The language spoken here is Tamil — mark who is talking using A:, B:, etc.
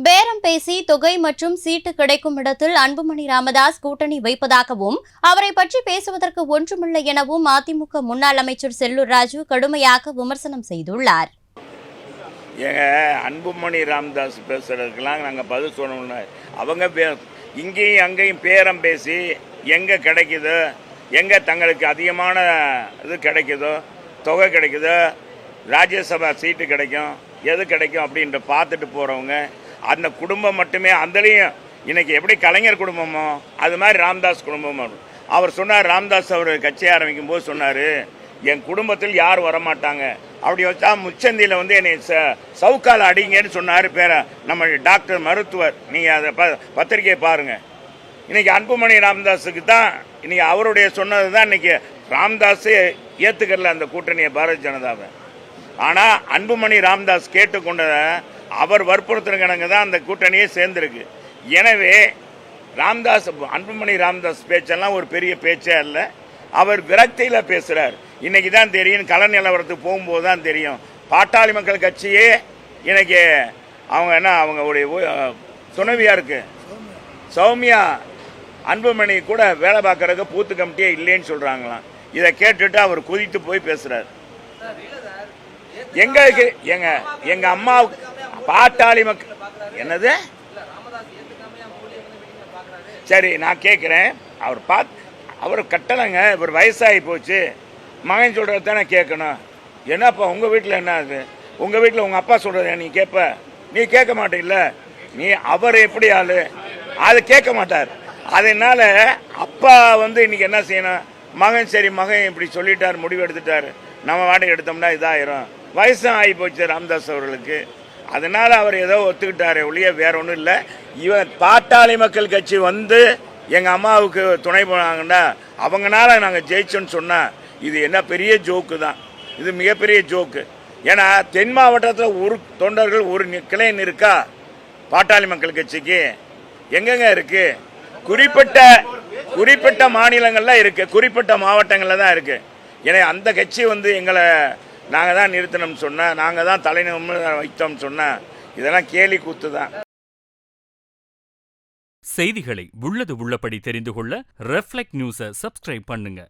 A: பேரம் பேசி தொகை மற்றும் சீட்டு கிடைக்கும் இடத்தில் அன்புமணி ராமதாஸ் கூட்டணி வைப்பதாகவும் அவரை பற்றி பேசுவதற்கு ஒன்றுமில்லை எனவும் அதிமுக முன்னாள் அமைச்சர் செல்லூர் ராஜு கடுமையாக விமர்சனம் செய்துள்ளார்.
B: அன்புமணி ராமதாஸ் பேசுறதுக்கெல்லாம் நாங்கள் பதில் சொல்லணும். அவங்க இங்கேயும் அங்கேயும் பேரம் பேசி எங்கே கிடைக்குதோ, எங்கே தங்களுக்கு அதிகமான இது கிடைக்குதோ, தொகை கிடைக்குதோ, ராஜ்யசபா சீட்டு கிடைக்கும், எது கிடைக்கும் அப்படின்ற பார்த்துட்டு போகிறவங்க அந்த குடும்பம் மட்டுமே. அந்தலையும் இன்னைக்கு எப்படி கலைஞர் குடும்பமோ அது மாதிரி ராமதாஸ் குடும்பமும். அவர் சொன்னார், ராமதாஸ் அவர் கட்சி ஆரம்பிக்கும் போது சொன்னார், என் குடும்பத்தில் யாரும் வரமாட்டாங்க, அப்படி வச்சா முச்சந்தியில் வந்து என்னை சவுக்கால் அடிங்கன்னு சொன்னார். பேர நம்ம டாக்டர் மருத்துவர், நீங்கள் அதை பத்திரிகையை பாருங்கள். இன்னைக்கு அன்புமணி ராமதாஸுக்கு தான் இன்னைக்கு அவருடைய சொன்னது தான் இன்னைக்கு ராமதாஸே ஏற்றுக்கல அந்த கூட்டணியை, பாரதிய ஜனதாவை. ஆனால் அன்புமணி ராமதாஸ் கேட்டுக்கொண்டதை அவர் வற்புறுத்துறங்க தான் அந்த கூட்டணியே சேர்ந்துருக்கு. எனவே ராமதாஸ் அன்புமணி ராமதாஸ் பேச்செல்லாம் ஒரு பெரிய பேச்சே அல்ல. அவர் விரக்தியில் பேசுகிறார். இன்னைக்கு தான் தெரியும், கள நிலவரத்துக்கு போகும்போது தான் தெரியும். பாட்டாளி மக்கள் கட்சியே இன்னைக்கு அவங்க என்ன அவங்களுடைய துணைவியா இருக்கு சௌமியா, அன்புமணி கூட வேலை பார்க்கறதுக்கு பூத்து கமிட்டியே இல்லைன்னு சொல்றாங்களாம். இதை கேட்டுட்டு அவர் குதித்து போய் பேசுறார். எங்களுக்கு எங்க அம்மா பாட்டாளி மக்கள் என்னது சரி நான் கேட்குறேன். அவர் கட்டலைங்க, இவர் வயசாகி போச்சு, மகன் சொல்கிறது தானே கேட்கணும். என்னப்பா உங்கள் வீட்டில் என்ன அது, உங்கள் வீட்டில் உங்கள் அப்பா சொல்கிறத நீ கேட்ப, நீ கேட்க மாட்டேல்ல, நீ அவர் எப்படி ஆளு அதை கேட்க மாட்டார். அதனால அப்பா வந்து இன்னைக்கு என்ன செய்யணும், மகன் சரி மகன் இப்படி சொல்லிட்டார், முடிவு எடுத்துட்டார், நம்ம வாடகை எடுத்தோம்னா இதாயிரும். வயசும் ஆகி போச்சு ராமதாஸ் அவர்களுக்கு. அதனால அவர் ஏதோ ஒத்துக்கிட்டாரே ஒழிய வேற ஒன்றும் இல்லை. இவன் பாட்டாளி மக்கள் கட்சி வந்து எங்கள் அம்மாவுக்கு துணை போனாங்கன்னா அவங்கனால நாங்கள் ஜெயிச்சோன்னு சொன்னால் இது என்ன பெரிய ஜோக்கு தான், இது மிகப்பெரிய ஜோக்கு. ஏன்னா தென் மாவட்டத்தில் ஒரு தொண்டர்கள் ஒரு கிளைன் இருக்கா பாட்டாளி மக்கள் கட்சிக்கு? எங்கெங்க இருக்கு? குறிப்பிட்ட மாநிலங்கள்ல இருக்கு, குறிப்பிட்ட மாவட்டங்களில் தான் இருக்கு. ஏன்னா அந்த கட்சி வந்து எங்களை நாங்கள் தான் நிறுத்தணும்னு சொன்னால், நாங்கள் தான் தலைநிமிர்ந்து வைத்தோம்னு சொன்னால் இதெல்லாம் கேலி கூத்து தான்.
C: செய்திகளை உள்ளது உள்ளபடி தெரிந்து கொள்ள ரெஃப்ளெக்ட் நியூஸை சப்ஸ்கிரைப் பண்ணுங்க.